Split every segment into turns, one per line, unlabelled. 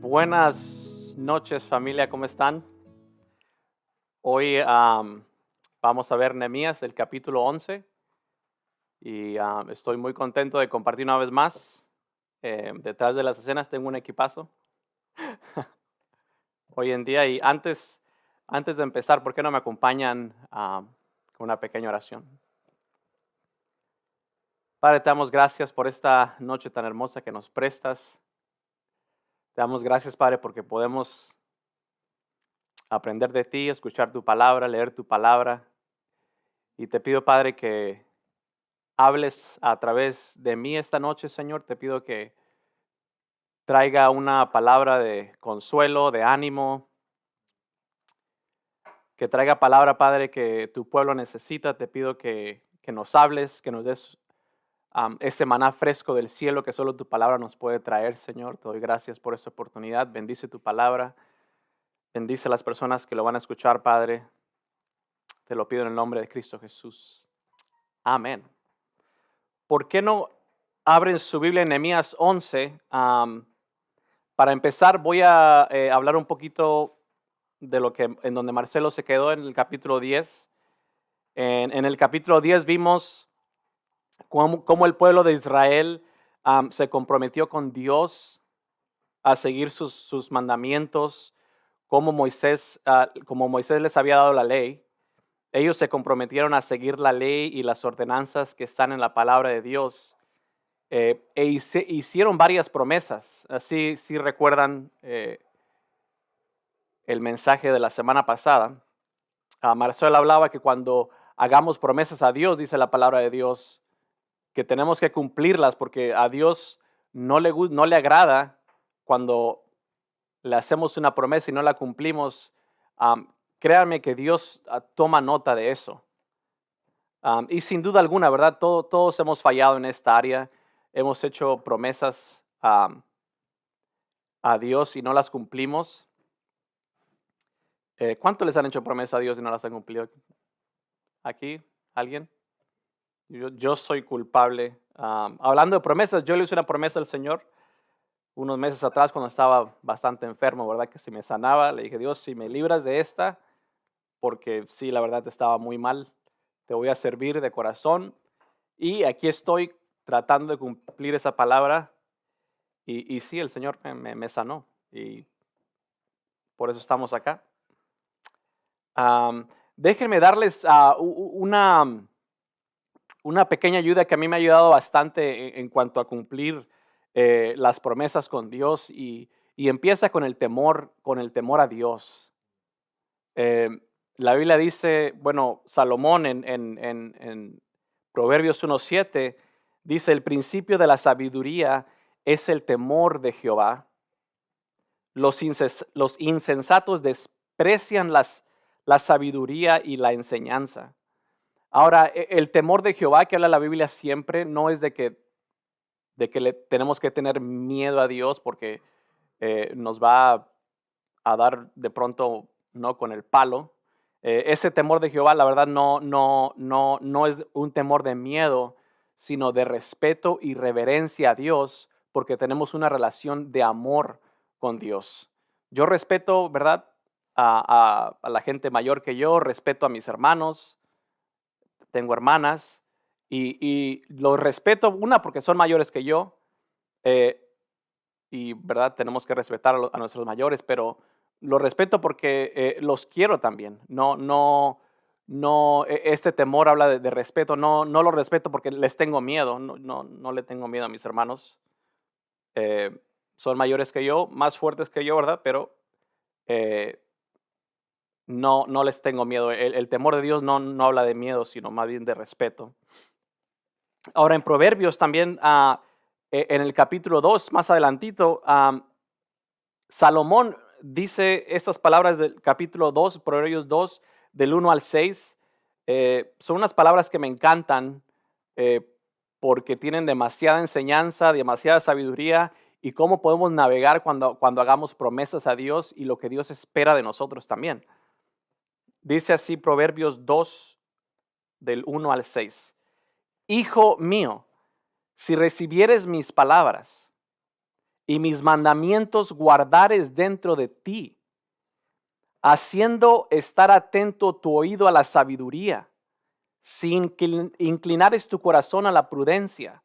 Buenas noches, familia, ¿cómo están? Hoy vamos a ver Nehemías, el capítulo 11, y estoy muy contento de compartir una vez más. Detrás de las escenas tengo un equipazo hoy en día, y antes de empezar, ¿por qué no me acompañan con una pequeña oración? Padre, te damos gracias por esta noche tan hermosa que nos prestas. Te damos gracias, Padre, porque podemos aprender de ti, escuchar tu palabra, leer tu palabra. Y te pido, Padre, que hables a través de mí esta noche, Señor. Te pido que traiga una palabra de consuelo, de ánimo, que traiga palabra, Padre, que tu pueblo necesita. Te pido que nos hables, que nos des ese maná fresco del cielo que solo tu palabra nos puede traer, Señor. Te doy gracias por esta oportunidad. Bendice tu palabra. Bendice a las personas que lo van a escuchar, Padre. Te lo pido en el nombre de Cristo Jesús. Amén. ¿Por qué no abren su Biblia en Nehemías 11? Para empezar, voy a hablar un poquito de lo que en donde Marcelo se quedó en el capítulo 10. En el capítulo 10 vimos cómo el pueblo de Israel se comprometió con Dios a seguir sus mandamientos, como Moisés les había dado la ley. Ellos se comprometieron a seguir la ley y las ordenanzas que están en la palabra de Dios. Hicieron varias promesas. Así, si recuerdan el mensaje de la semana pasada, Marcelo hablaba que cuando hagamos promesas a Dios, dice la palabra de Dios, que tenemos que cumplirlas porque a Dios no le agrada cuando le hacemos una promesa y no la cumplimos. Créanme que Dios toma nota de eso. Y sin duda alguna, ¿verdad? Todos hemos fallado en esta área. Hemos hecho promesas a Dios y no las cumplimos. ¿Cuánto les han hecho promesa a Dios y no las han cumplido? ¿Aquí? ¿Alguien? Yo soy culpable. Hablando de promesas, yo le hice una promesa al Señor unos meses atrás cuando estaba bastante enfermo, ¿verdad? Que si me sanaba, le dije, Dios, si me libras de esta, porque sí, la verdad estaba muy mal, te voy a servir de corazón. Y aquí estoy tratando de cumplir esa palabra. Y sí, el Señor me sanó. Y por eso estamos acá. Déjenme darles una pequeña ayuda que a mí me ha ayudado bastante en cuanto a cumplir las promesas con Dios y empieza con el temor a Dios. Eh, la Biblia dice, bueno, Salomón en Proverbios 1:7 dice, el principio de la sabiduría es el temor de Jehová. Los insensatos desprecian la sabiduría y la enseñanza. Ahora, el temor de Jehová que habla la Biblia siempre no es de que le tenemos que tener miedo a Dios porque nos va a dar de pronto no con el palo. Ese temor de Jehová, la verdad, no es un temor de miedo, sino de respeto y reverencia a Dios, porque tenemos una relación de amor con Dios. Yo respeto, ¿verdad? A la gente mayor que yo, respeto a mis hermanos, tengo hermanas, y los respeto, una, porque son mayores que yo, eh, y verdad, tenemos que respetar a nuestros mayores, pero los respeto porque los quiero también. Este temor habla de respeto, no lo respeto porque les tengo miedo, no le tengo miedo a mis hermanos. Eh, Son mayores que yo, más fuertes que yo, ¿verdad? Pero eh, no les tengo miedo. El temor de Dios no habla de miedo, sino más bien de respeto. Ahora en Proverbios también, en el capítulo 2, más adelantito, Salomón dice estas palabras del capítulo 2, Proverbios 2, del 1 al 6. Son unas palabras que me encantan eh, porque tienen demasiada enseñanza, demasiada sabiduría y cómo podemos navegar cuando hagamos promesas a Dios y lo que Dios espera de nosotros también. Dice así Proverbios 2, del 1 al 6. Hijo mío, si recibieres mis palabras y mis mandamientos guardares dentro de ti, haciendo estar atento tu oído a la sabiduría, si inclinares tu corazón a la prudencia,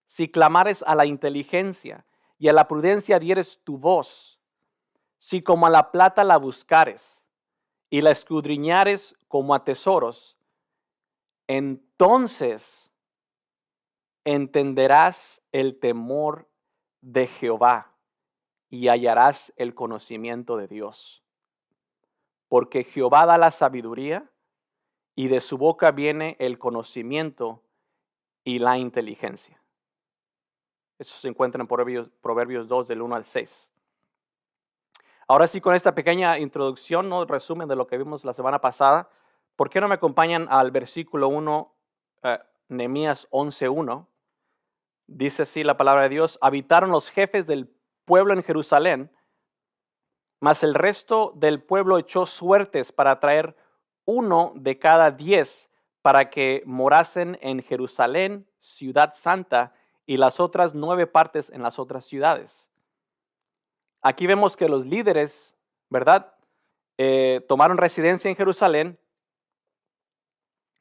si clamares a la inteligencia y a la prudencia dieres tu voz, si como a la plata la buscares y la escudriñares como a tesoros, entonces entenderás el temor de Jehová y hallarás el conocimiento de Dios. Porque Jehová da la sabiduría y de su boca viene el conocimiento y la inteligencia. Eso se encuentra en Proverbios 2 del 1 al 6. Ahora sí, con esta pequeña introducción, ¿no? Resumen de lo que vimos la semana pasada, ¿por qué no me acompañan al versículo 1, Nehemías 11:1? Dice así la palabra de Dios: habitaron los jefes del pueblo en Jerusalén, mas el resto del pueblo echó suertes para traer 1 de cada 10 para que morasen en Jerusalén, ciudad santa, y las otras 9 partes en las otras ciudades. Aquí vemos que los líderes, ¿verdad? Tomaron residencia en Jerusalén.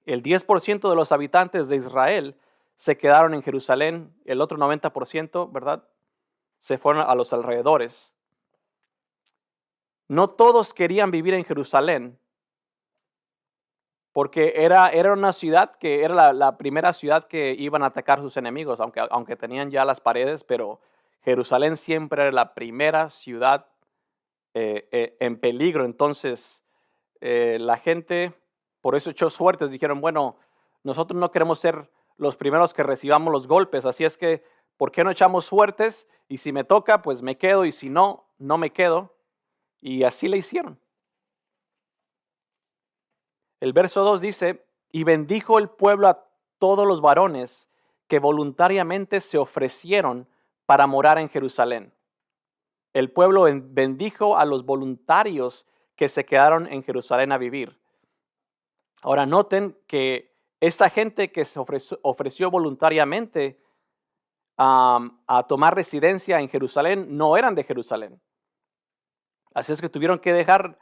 El 10% de los habitantes de Israel se quedaron en Jerusalén. El otro 90%, ¿verdad? Se fueron a los alrededores. No todos querían vivir en Jerusalén, porque era una ciudad que era la primera ciudad que iban a atacar sus enemigos, aunque tenían ya las paredes, pero Jerusalén siempre era la primera ciudad en peligro. Entonces, la gente, por eso echó suertes, dijeron, bueno, nosotros no queremos ser los primeros que recibamos los golpes, así es que, ¿por qué no echamos suertes? Y si me toca, pues me quedo, y si no, no me quedo. Y así le hicieron. El verso 2 dice, y bendijo el pueblo a todos los varones que voluntariamente se ofrecieron para morar en Jerusalén. El pueblo bendijo a los voluntarios que se quedaron en Jerusalén a vivir. Ahora noten que esta gente que se ofreció voluntariamente a tomar residencia en Jerusalén no eran de Jerusalén. Así es que tuvieron que dejar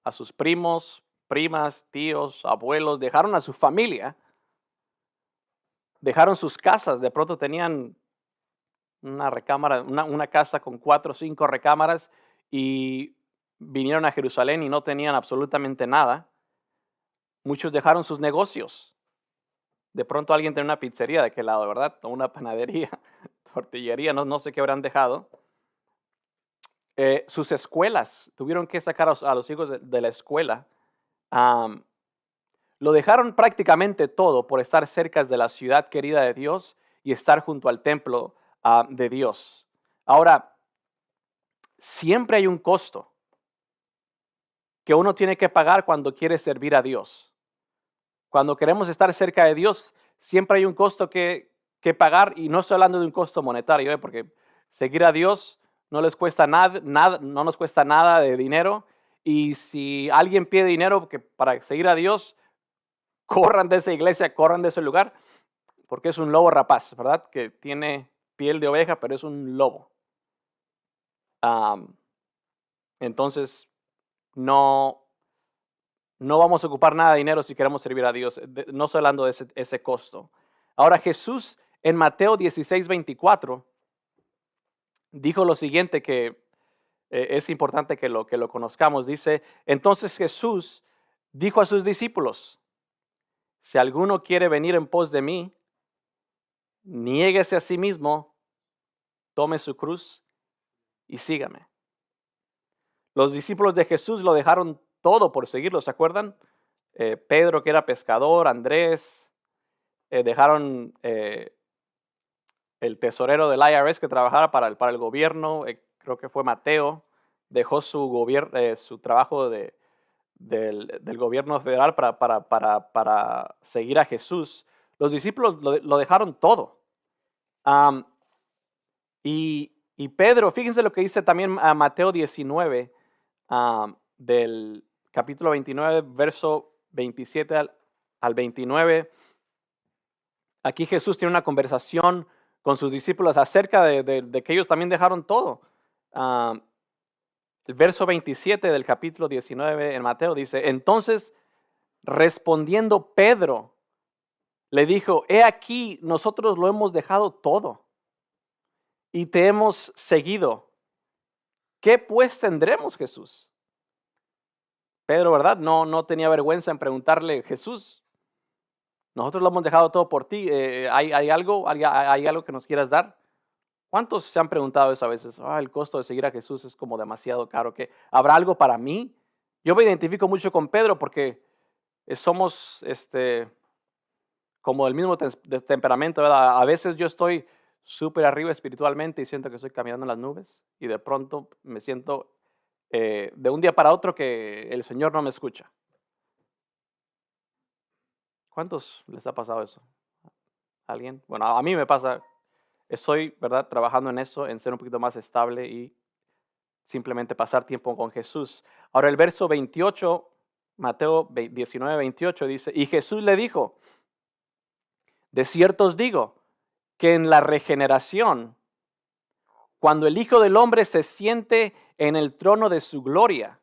a sus primos, primas, tíos, abuelos, dejaron a su familia, dejaron sus casas. De pronto tenían una recámara, una casa con 4 o 5 recámaras, y vinieron a Jerusalén y no tenían absolutamente nada. Muchos dejaron sus negocios. De pronto alguien tenía una pizzería de aquel lado, ¿verdad? O una panadería, tortillería, no sé qué habrán dejado. Sus escuelas, tuvieron que sacar a los hijos de la escuela. Lo dejaron prácticamente todo por estar cerca de la ciudad querida de Dios y estar junto al templo de Dios. Ahora, siempre hay un costo que uno tiene que pagar cuando quiere servir a Dios. Cuando queremos estar cerca de Dios, siempre hay un costo que pagar, y no estoy hablando de un costo monetario, porque seguir a Dios no les cuesta nada, no nos cuesta nada de dinero, y si alguien pide dinero para seguir a Dios, corran de esa iglesia, corran de ese lugar, porque es un lobo rapaz, ¿verdad? Que tiene piel de oveja, pero es un lobo. Entonces, no vamos a ocupar nada de dinero si queremos servir a Dios. No estoy hablando de ese costo. Ahora, Jesús en Mateo 16:24 dijo lo siguiente, que es importante que lo conozcamos. Dice, entonces Jesús dijo a sus discípulos, si alguno quiere venir en pos de mí, niéguese a sí mismo, tome su cruz y sígame. Los discípulos de Jesús lo dejaron todo por seguirlo, ¿se acuerdan? Pedro, que era pescador, Andrés, dejaron el tesorero del IRS que trabajara para el gobierno, creo que fue Mateo, dejó su trabajo del gobierno federal para seguir a Jesús. Los discípulos lo dejaron todo. Y Pedro, fíjense lo que dice también a Mateo 19, del capítulo 29, verso 27 al 29. Aquí Jesús tiene una conversación con sus discípulos acerca de que ellos también dejaron todo. Ah, el verso 27 del capítulo 19 en Mateo dice, entonces respondiendo Pedro, le dijo, he aquí, nosotros lo hemos dejado todo y te hemos seguido. ¿Qué pues tendremos, Jesús? Pedro, ¿verdad? No tenía vergüenza en preguntarle, Jesús, nosotros lo hemos dejado todo por ti. ¿Hay algo que nos quieras dar? ¿Cuántos se han preguntado eso a veces? El costo de seguir a Jesús es como demasiado caro. ¿Habrá algo para mí? Yo me identifico mucho con Pedro porque somos como del mismo temperamento, ¿verdad? A veces yo estoy súper arriba espiritualmente y siento que estoy caminando en las nubes y de pronto me siento de un día para otro que el Señor no me escucha. ¿Cuántos les ha pasado eso? ¿Alguien? Bueno, a mí me pasa. Estoy, ¿verdad?, trabajando en eso, en ser un poquito más estable y simplemente pasar tiempo con Jesús. Ahora el verso 28, Mateo 19, 28 dice, y Jesús le dijo, de cierto os digo, que en la regeneración, cuando el Hijo del Hombre se siente en el trono de su gloria,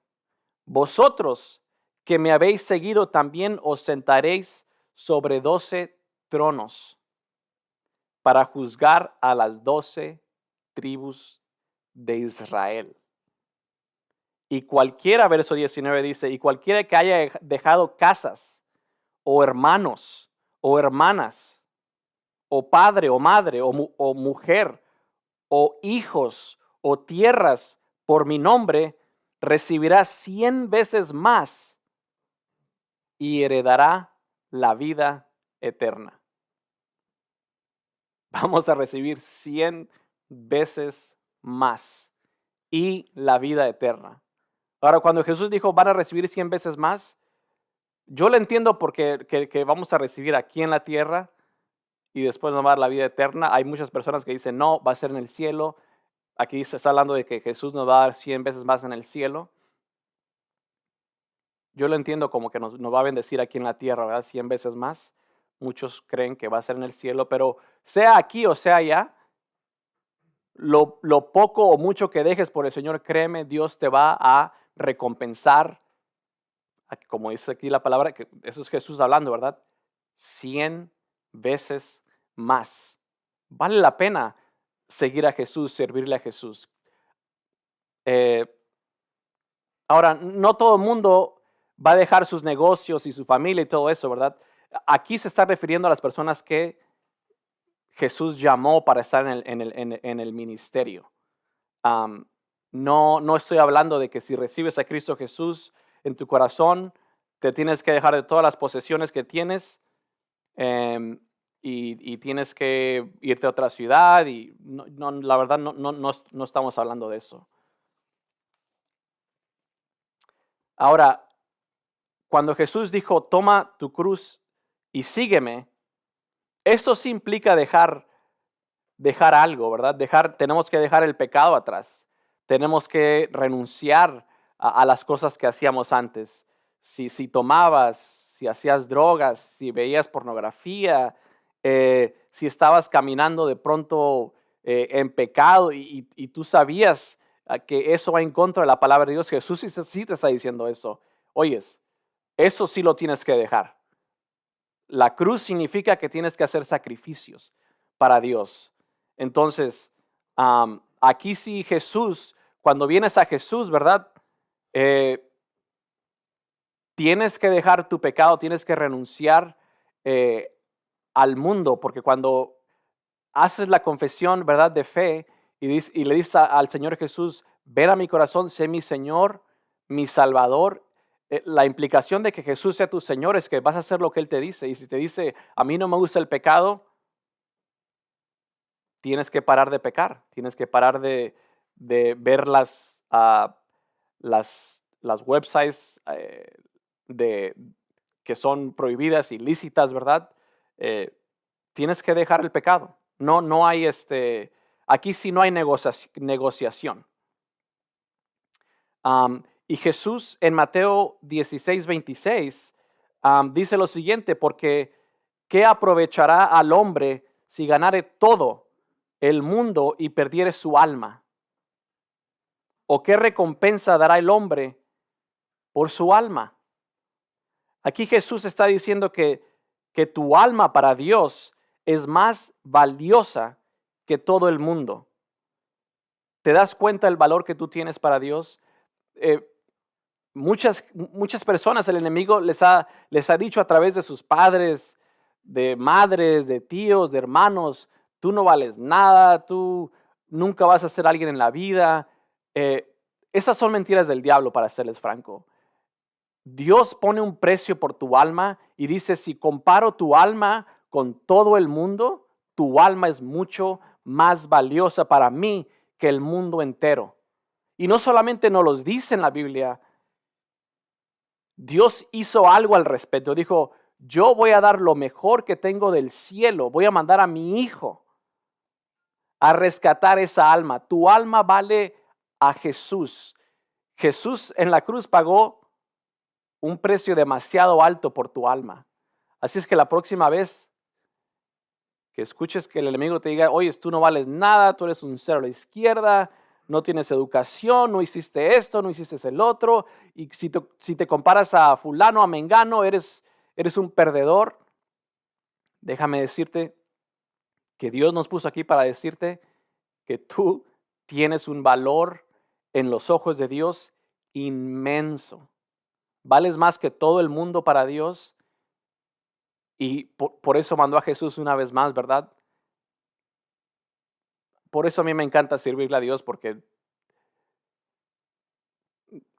vosotros que me habéis seguido también os sentaréis sobre 12 tronos para juzgar a las 12 tribus de Israel. Y cualquiera, verso 19 dice, y cualquiera que haya dejado casas, o hermanos, o hermanas, o padre, o madre, o mujer, o hijos, o tierras, por mi nombre, recibirá 100 veces más y heredará la vida eterna. Vamos a recibir 100 veces más y la vida eterna. Ahora, cuando Jesús dijo van a recibir 100 veces más, yo lo entiendo porque que vamos a recibir aquí en la tierra y después nos va a dar la vida eterna. Hay muchas personas que dicen no, va a ser en el cielo. Aquí se está hablando de que Jesús nos va a dar 100 veces más en el cielo. Yo lo entiendo como que nos va a bendecir aquí en la tierra, ¿verdad? 100 veces más. Muchos creen que va a ser en el cielo, pero sea aquí o sea allá, lo poco o mucho que dejes por el Señor, créeme, Dios te va a recompensar. Como dice aquí la palabra, que eso es Jesús hablando, ¿verdad? 100 veces más. Vale la pena seguir a Jesús, servirle a Jesús. Ahora, no todo el mundo va a dejar sus negocios y su familia y todo eso, ¿verdad? Aquí se está refiriendo a las personas que Jesús llamó para estar en el ministerio. No estoy hablando de que si recibes a Cristo Jesús en tu corazón, te tienes que dejar de todas las posesiones que tienes y tienes que irte a otra ciudad. Y la verdad no estamos hablando de eso. Ahora, cuando Jesús dijo, toma tu cruz y sígueme, eso sí implica dejar algo, ¿verdad? Tenemos que dejar el pecado atrás. Tenemos que renunciar a las cosas que hacíamos antes. Si tomabas, si hacías drogas, si veías pornografía, si estabas caminando de pronto en pecado y tú sabías que eso va en contra de la palabra de Dios, Jesús sí te está diciendo eso. Oyes, eso sí lo tienes que dejar. La cruz significa que tienes que hacer sacrificios para Dios. Entonces, aquí sí Jesús, cuando vienes a Jesús, ¿verdad? Tienes que dejar tu pecado, tienes que renunciar al mundo, porque cuando haces la confesión, ¿verdad?, de fe y le dices al Señor Jesús, ven a mi corazón, sé mi Señor, mi Salvador. La implicación de que Jesús sea tu Señor es que vas a hacer lo que Él te dice. Y si te dice, a mí no me gusta el pecado, tienes que parar de pecar. Tienes que parar de ver las websites que son prohibidas, ilícitas, ¿verdad? Tienes que dejar el pecado. No hay aquí sí no hay negociación. Y Jesús en Mateo 16, 26 dice lo siguiente, porque ¿qué aprovechará al hombre si ganare todo el mundo y perdiere su alma? ¿O qué recompensa dará el hombre por su alma? Aquí Jesús está diciendo que tu alma para Dios es más valiosa que todo el mundo. ¿Te das cuenta del valor que tú tienes para Dios? Eh, muchas personas, el enemigo les ha dicho a través de sus padres, de madres, de tíos, de hermanos: tú no vales nada, tú nunca vas a ser alguien en la vida. Esas son mentiras del diablo, para serles franco. Dios pone un precio por tu alma y dice: si comparo tu alma con todo el mundo, tu alma es mucho más valiosa para mí que el mundo entero. Y no solamente nos los dice en la Biblia, Dios hizo algo al respecto. Dijo: yo voy a dar lo mejor que tengo del cielo, voy a mandar a mi hijo a rescatar esa alma. Tu alma vale a Jesús. Jesús en la cruz pagó un precio demasiado alto por tu alma. Así es que la próxima vez que escuches que el enemigo te diga: oye, tú no vales nada, tú eres un cero a la izquierda, no tienes educación, no hiciste esto, no hiciste el otro, y si te comparas a fulano, a mengano, eres un perdedor. Déjame decirte que Dios nos puso aquí para decirte que tú tienes un valor en los ojos de Dios inmenso. Vales más que todo el mundo para Dios. Y por eso mandó a Jesús una vez más, ¿verdad? Por eso a mí me encanta servirle a Dios, porque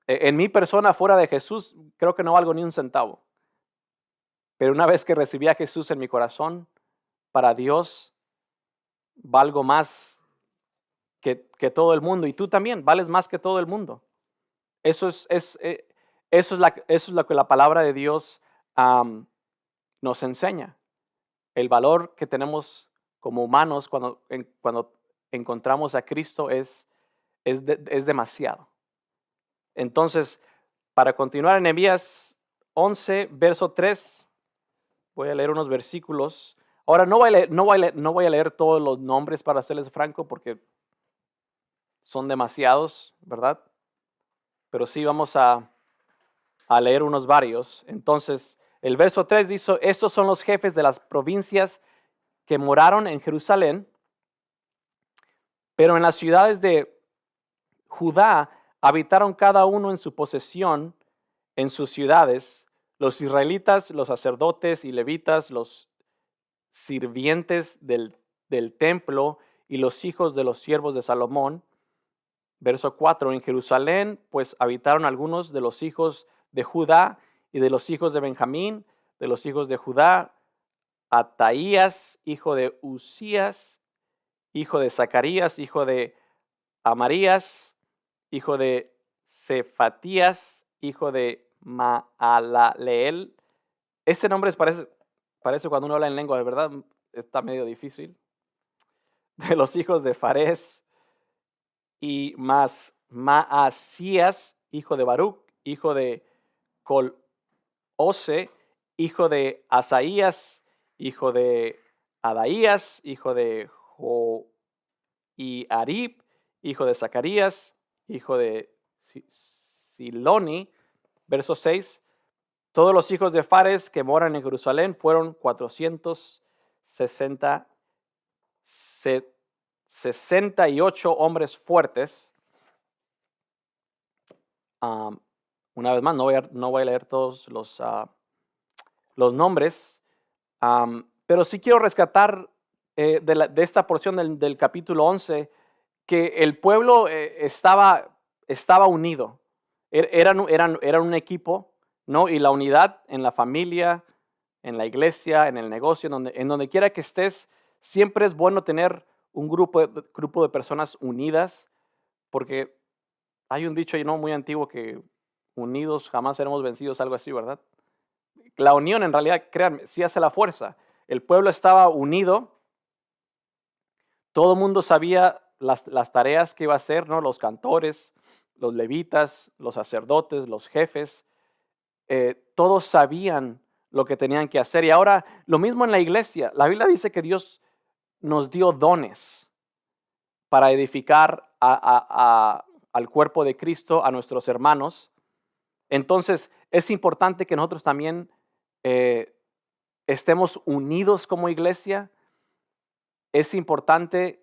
en mi persona, fuera de Jesús, creo que no valgo ni un centavo. Pero una vez que recibí a Jesús en mi corazón, para Dios valgo más que todo el mundo. Y tú también vales más que todo el mundo. Eso es lo que la palabra de Dios nos enseña. El valor que tenemos como humanos cuando encontramos a Cristo es demasiado. Entonces, para continuar en Nehemías 11, verso 3, voy a leer unos versículos. Ahora no voy a leer todos los nombres, para serles franco, porque son demasiados, ¿verdad? Pero sí vamos a leer unos varios. Entonces, el verso 3 dice: estos son los jefes de las provincias que moraron en Jerusalén, pero en las ciudades de Judá habitaron cada uno en su posesión, en sus ciudades, los israelitas, los sacerdotes y levitas, los sirvientes del templo y los hijos de los siervos de Salomón. Verso 4, en Jerusalén pues habitaron algunos de los hijos de Judá y de los hijos de Benjamín, de los hijos de Judá: Ataías, hijo de Usías, hijo de Zacarías, hijo de Amarías, hijo de Cefatías, hijo de Maalaleel. Este nombre parece cuando uno habla en lengua, de verdad, está medio difícil. De los hijos de Fares, y Maasías, hijo de Baruch, hijo de Colose, hijo de Asaías, hijo de Adaías, hijo de Joiarib, hijo de Zacarías, hijo de Siloni. Verso 6, todos los hijos de Fares que moran en Jerusalén fueron 468 hombres fuertes. Una vez más, no voy a leer todos los nombres, pero sí quiero rescatar de esta porción del capítulo 11 que el pueblo estaba unido. Eran un equipo, ¿no? Y la unidad en la familia, en la iglesia, en el negocio, en donde quiera que estés, siempre es bueno tener un grupo de personas unidas, porque hay un dicho muy antiguo que unidos jamás seremos vencidos, algo así, ¿verdad? La unión, en realidad, créanme, sí hace la fuerza. El pueblo estaba unido, todo el mundo sabía las tareas que iba a hacer, ¿no? Los cantores, los levitas, los sacerdotes, los jefes, todos sabían lo que tenían que hacer. Y ahora lo mismo en la iglesia. La Biblia dice que Dios nos dio dones. para edificar al cuerpo de Cristo, a nuestros hermanos. Entonces, es importante que nosotros también estemos unidos como iglesia. Es importante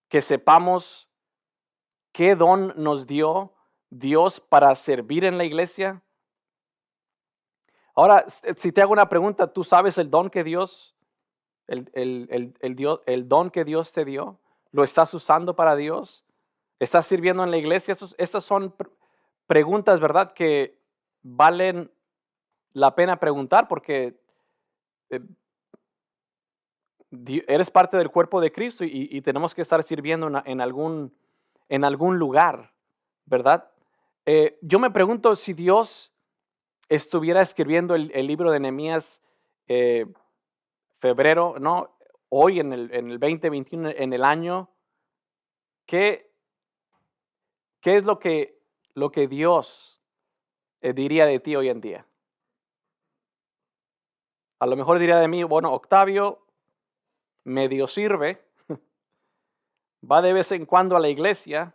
que sepamos qué don nos dio Dios para servir en la iglesia. Ahora, si te hago una pregunta, ¿tú sabes el don que Dios, el don que Dios te dio? ¿Lo estás usando para Dios? ¿Estás sirviendo en la iglesia? Estas son preguntas, ¿verdad?, que valen la pena preguntar porque eh, eres parte del cuerpo de Cristo y tenemos que estar sirviendo en algún lugar, ¿verdad? Yo me pregunto si Dios estuviera escribiendo el libro de Nehemías febrero, ¿no? Hoy en el 2021, en el año, ¿qué, qué es lo que Dios diría de ti hoy en día? A lo mejor diría de mí, bueno, Octavio medio sirve, va de vez en cuando a la iglesia,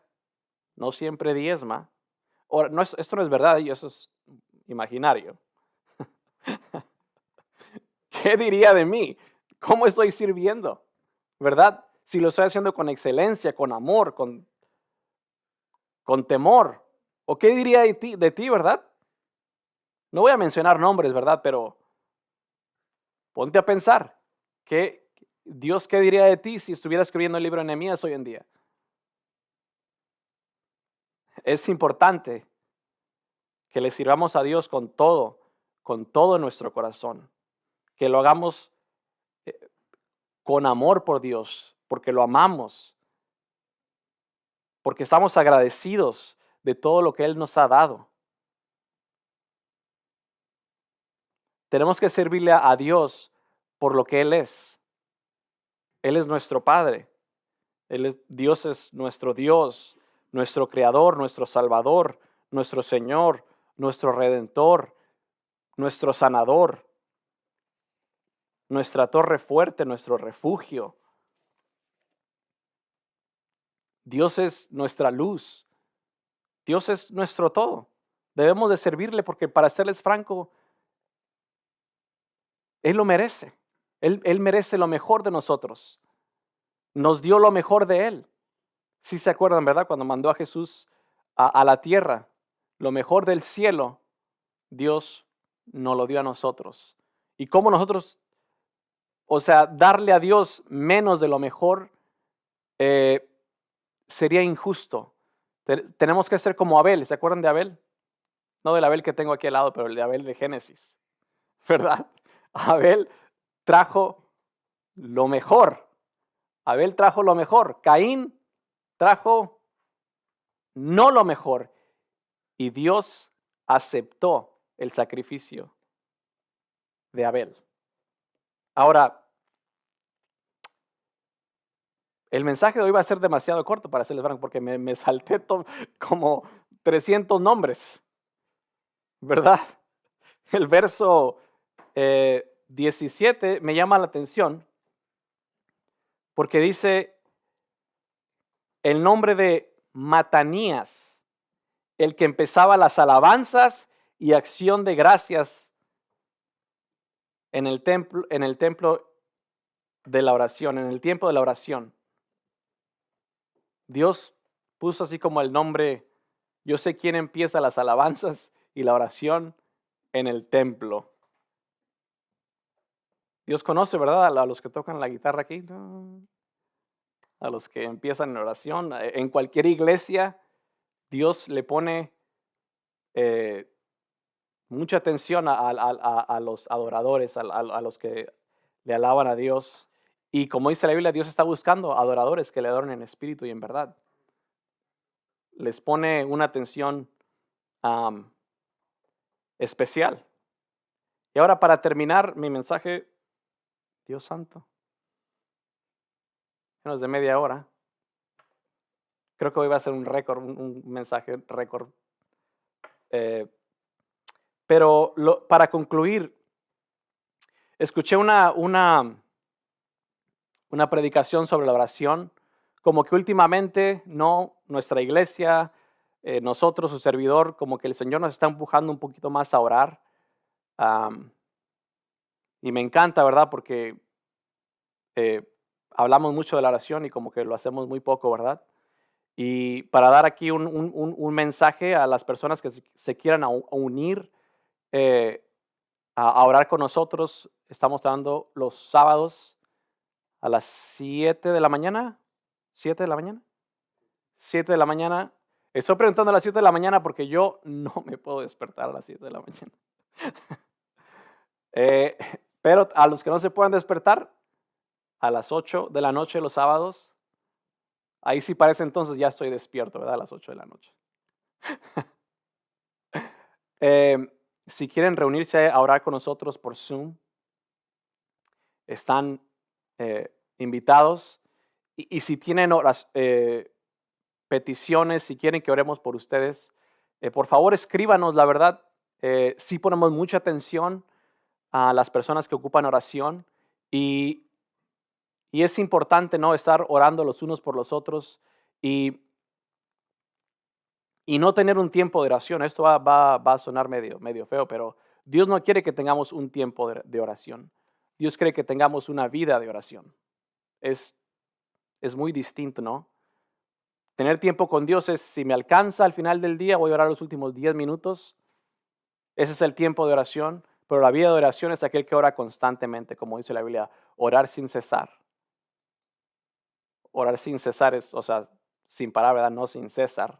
no siempre diezma. Ahora, esto no es verdad y eso es imaginario. ¿Qué diría de mí? ¿Cómo estoy sirviendo? ¿Verdad? Si lo estoy haciendo con excelencia, con amor, con temor. ¿O qué diría de ti, verdad? No voy a mencionar nombres, ¿verdad? Pero ponte a pensar, Dios qué diría de ti si estuviera escribiendo el libro de Nehemías hoy en día? Es importante que le sirvamos a Dios con todo nuestro corazón, que lo hagamos eh, con amor por Dios, porque lo amamos, porque estamos agradecidos de todo lo que Él nos ha dado. Tenemos que servirle a Dios por lo que Él es. Él es nuestro Padre. Dios es nuestro Dios, nuestro Creador, nuestro Salvador, nuestro Señor, nuestro Redentor, nuestro Sanador, nuestra torre fuerte, nuestro refugio. Dios es nuestra luz. Dios es nuestro todo. Debemos de servirle porque, para serles franco, Él lo merece. Él merece lo mejor de nosotros. Nos dio lo mejor de Él. Si se acuerdan, ¿verdad? Cuando mandó a Jesús a la tierra, lo mejor del cielo, Dios nos lo dio a nosotros. Y cómo nosotros, o sea, darle a Dios menos de lo mejor sería injusto. Tenemos que ser como Abel. ¿Se acuerdan de Abel? No del Abel que tengo aquí al lado, pero el de Abel de Génesis. ¿Verdad? Abel trajo lo mejor. Abel trajo lo mejor. Caín trajo no lo mejor. Y Dios aceptó el sacrificio de Abel. Ahora, el mensaje de hoy va a ser demasiado corto, para serles franco, porque me salté como 300 nombres, ¿verdad? El verso 17 me llama la atención porque dice el nombre de Matanías, el que empezaba las alabanzas y acción de gracias en el templo de la oración, en el tiempo de la oración. Dios puso así como el nombre, yo sé quién empieza las alabanzas y la oración en el templo. Dios conoce, ¿verdad? A los que tocan la guitarra aquí, ¿no? A los que empiezan en oración. En cualquier iglesia, Dios le pone mucha atención a los adoradores, a los que le alaban a Dios. Y como dice la Biblia, Dios está buscando adoradores que le adoren en espíritu y en verdad. Les pone una atención especial. Y ahora, para terminar mi mensaje, Dios santo, menos de media hora. Creo que hoy va a ser un récord, un mensaje récord. Pero para concluir, escuché una predicación sobre la oración como que últimamente, no, nuestra iglesia, nosotros, su servidor, como que el Señor nos está empujando un poquito más a orar. Am, y me encanta, ¿verdad? Porque eh, hablamos mucho de la oración y como que lo hacemos muy poco, ¿verdad? Y para dar aquí un mensaje a las personas que se quieran unir eh, a orar con nosotros, estamos dando los sábados a las 7 de la mañana. 7 de la mañana. 7 de la mañana. Estoy preguntando a las 7 de la mañana porque yo no me puedo despertar a las 7 de la mañana. Eh, pero a los que no se puedan despertar, a las 8 de la noche los sábados, ahí sí parece entonces ya estoy despierto, ¿verdad? A las 8 de la noche. Eh, si quieren reunirse a orar con nosotros por Zoom, están invitados. Y si tienen peticiones, si quieren que oremos por ustedes, por favor escríbanos. La verdad, sí ponemos mucha atención a las personas que ocupan oración y, y es importante, ¿no?, estar orando los unos por los otros y, y no tener un tiempo de oración. Esto va a sonar medio feo, pero Dios no quiere que tengamos un tiempo de oración. Dios quiere que tengamos una vida de oración. Es, es muy distinto, ¿no? Tener tiempo con Dios es, si me alcanza al final del día, voy a orar los últimos 10 minutos. Ese es el tiempo de oración. Pero la vida de oración es aquel que ora constantemente, como dice la Biblia, orar sin cesar. Orar sin cesar es, o sea, sin parar, ¿verdad? No sin César.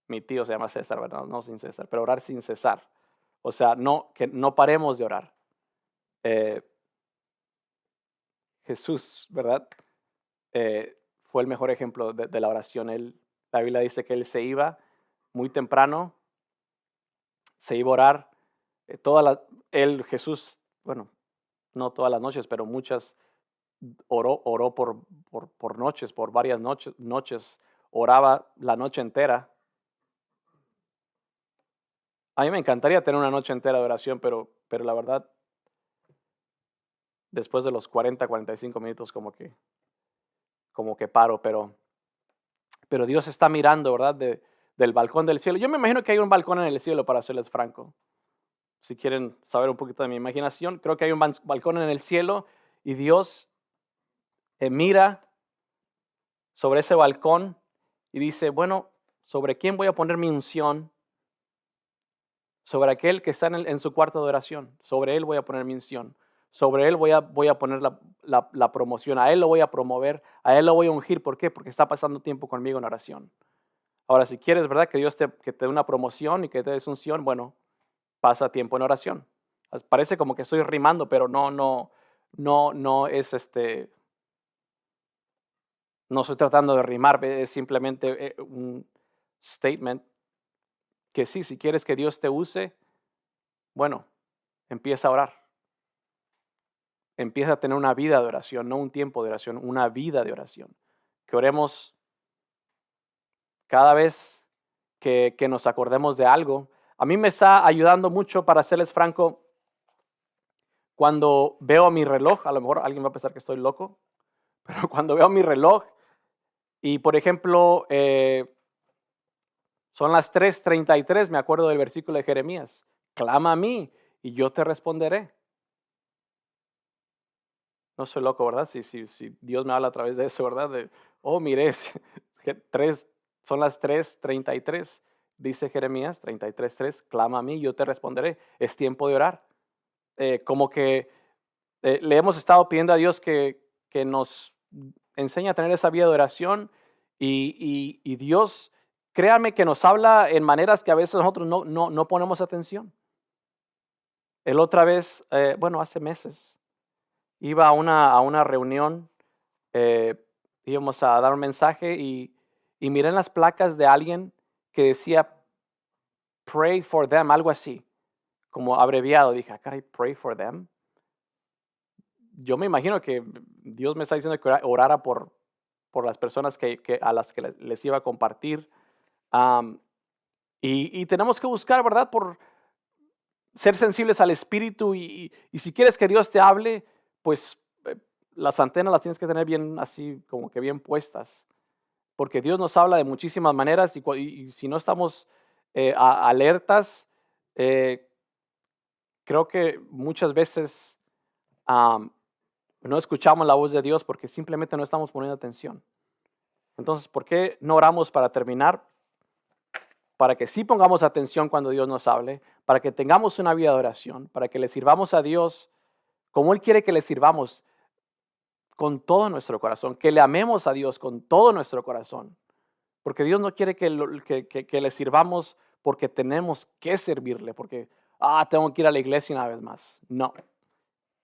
Mi tío se llama César, ¿verdad? No sin cesar, pero orar sin cesar. O sea, no, que no paremos de orar. Eh, Jesús, ¿verdad? Fue el mejor ejemplo de la oración. La Biblia dice que él se iba muy temprano, se iba a orar. Jesús, bueno, no todas las noches, pero muchas, oró por noches, por varias noches, oraba la noche entera. A mí me encantaría tener una noche entera de oración, pero la verdad, después de los 45 minutos como que paro, pero Dios está mirando, ¿verdad? Del balcón del cielo. Yo me imagino que hay un balcón en el cielo, para serles franco. Si quieren saber un poquito de mi imaginación, creo que hay un balcón en el cielo y Dios mira sobre ese balcón y dice, bueno, ¿sobre quién voy a poner mi unción? Sobre aquel que está en su cuarto de oración. Sobre él voy a poner mi unción. Sobre él voy a poner la promoción. A él lo voy a promover. A él lo voy a ungir. ¿Por qué? Porque está pasando tiempo conmigo en oración. Ahora, si quieres, ¿verdad?, que Dios que te dé una promoción y que te des unción, bueno, pasa tiempo en oración. Parece como que estoy rimando, pero no es no estoy tratando de rimar, es simplemente un statement que sí, si quieres que Dios te use, bueno, empieza a orar. Empieza a tener una vida de oración, no un tiempo de oración, una vida de oración. Que oremos cada vez que nos acordemos de algo. A mí me está ayudando mucho, para serles franco, cuando veo mi reloj. A lo mejor alguien va a pensar que estoy loco, pero cuando veo mi reloj y, por ejemplo, son las 3:33, me acuerdo del versículo de Jeremías. Clama a mí y yo te responderé. No soy loco, ¿verdad? Si Dios me habla a través de eso, ¿verdad? Mire, son las 3:33, dice Jeremías 33:3, clama a mí, yo te responderé. Es tiempo de orar. Como que le hemos estado pidiendo a Dios que nos enseñe a tener esa vida de oración y Dios, créanme que nos habla en maneras que a veces nosotros no ponemos atención. El otra vez, hace meses, iba a una reunión, eh, íbamos a dar un mensaje y miré en las placas de alguien que decía pray for them, algo así, como abreviado. Dije, caray, pray for them. Yo me imagino que Dios me está diciendo que orara por las personas a las que les iba a compartir. Am, y tenemos que buscar, ¿verdad?, por ser sensibles al Espíritu y si quieres que Dios te hable, pues las antenas las tienes que tener bien así, como que bien puestas. porque Dios nos habla de muchísimas maneras y si no estamos alertas, eh, creo que muchas veces am, no escuchamos la voz de Dios porque simplemente no estamos poniendo atención. Entonces, ¿por qué no oramos para terminar? Para que sí pongamos atención cuando Dios nos hable, para que tengamos una vida de oración, para que le sirvamos a Dios como Él quiere que le sirvamos, con todo nuestro corazón, que le amemos a Dios con todo nuestro corazón, porque Dios no quiere que le sirvamos porque tenemos que servirle, porque, tengo que ir a la iglesia una vez más. No,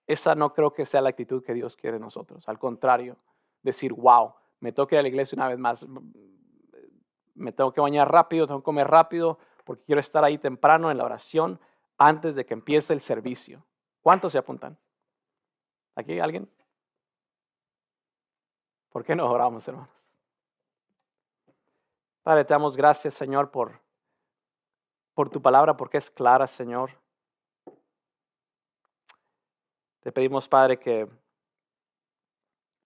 esa no creo que sea la actitud que Dios quiere de nosotros. Al contrario, decir, wow, me toca ir a la iglesia una vez más, me tengo que bañar rápido, tengo que comer rápido, porque quiero estar ahí temprano en la oración antes de que empiece el servicio. ¿Cuántos se apuntan? ¿Aquí alguien? ¿Por qué no oramos, hermanos? Padre, te damos gracias, Señor, por tu palabra, porque es clara, Señor. Te pedimos, Padre, que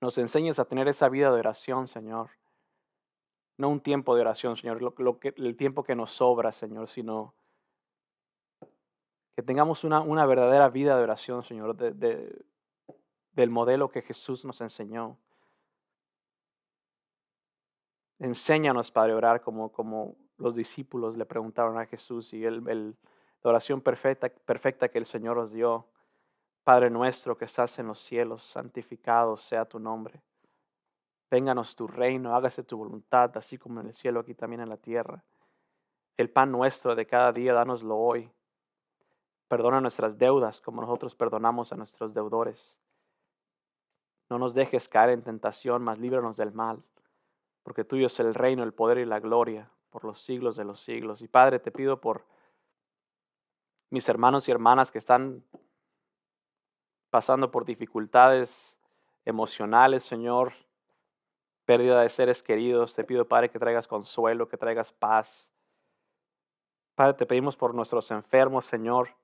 nos enseñes a tener esa vida de oración, Señor. No un tiempo de oración, Señor, el tiempo que nos sobra, Señor, sino que tengamos una verdadera vida de oración, Señor, del modelo que Jesús nos enseñó. Enséñanos, Padre, a orar como los discípulos le preguntaron a Jesús y la oración perfecta que el Señor nos dio. Padre nuestro que estás en los cielos, santificado sea tu nombre. Vénganos tu reino, hágase tu voluntad, así como en el cielo, aquí también en la tierra. El pan nuestro de cada día, dánoslo hoy. Perdona nuestras deudas, como nosotros perdonamos a nuestros deudores. No nos dejes caer en tentación, mas líbranos del mal, porque tuyo es el reino, el poder y la gloria, por los siglos de los siglos. Y Padre, te pido por mis hermanos y hermanas que están pasando por dificultades emocionales, Señor, pérdida de seres queridos. Te pido, Padre, que traigas consuelo, que traigas paz. Padre, te pedimos por nuestros enfermos, Señor,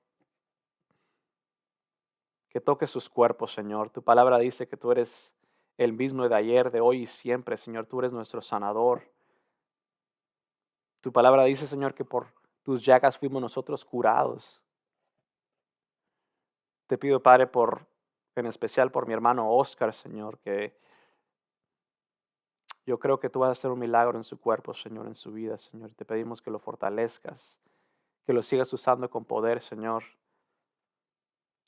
que toques sus cuerpos, Señor. Tu palabra dice que tú eres el mismo de ayer, de hoy y siempre, Señor. Tú eres nuestro sanador. Tu palabra dice, Señor, que por tus llagas fuimos nosotros curados. Te pido, Padre, en especial por mi hermano Oscar, Señor, que yo creo que tú vas a hacer un milagro en su cuerpo, Señor, en su vida, Señor. Te pedimos que lo fortalezcas, que lo sigas usando con poder, Señor.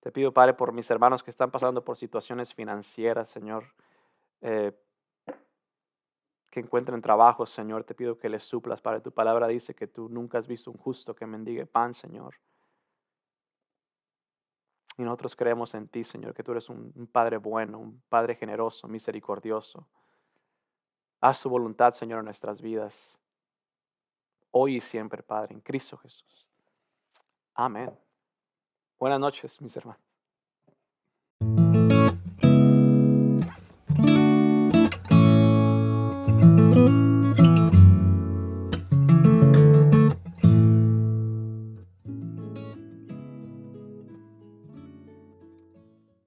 Te pido, Padre, por mis hermanos que están pasando por situaciones financieras, Señor, eh, que encuentren trabajo, Señor. Te pido que les suplas, Padre. Tu palabra dice que tú nunca has visto un justo que mendigue pan, Señor. Y nosotros creemos en ti, Señor, que tú eres un Padre bueno, un Padre generoso, misericordioso. Haz tu voluntad, Señor, en nuestras vidas, hoy y siempre, Padre, en Cristo Jesús. Amén. Buenas noches, mis hermanos.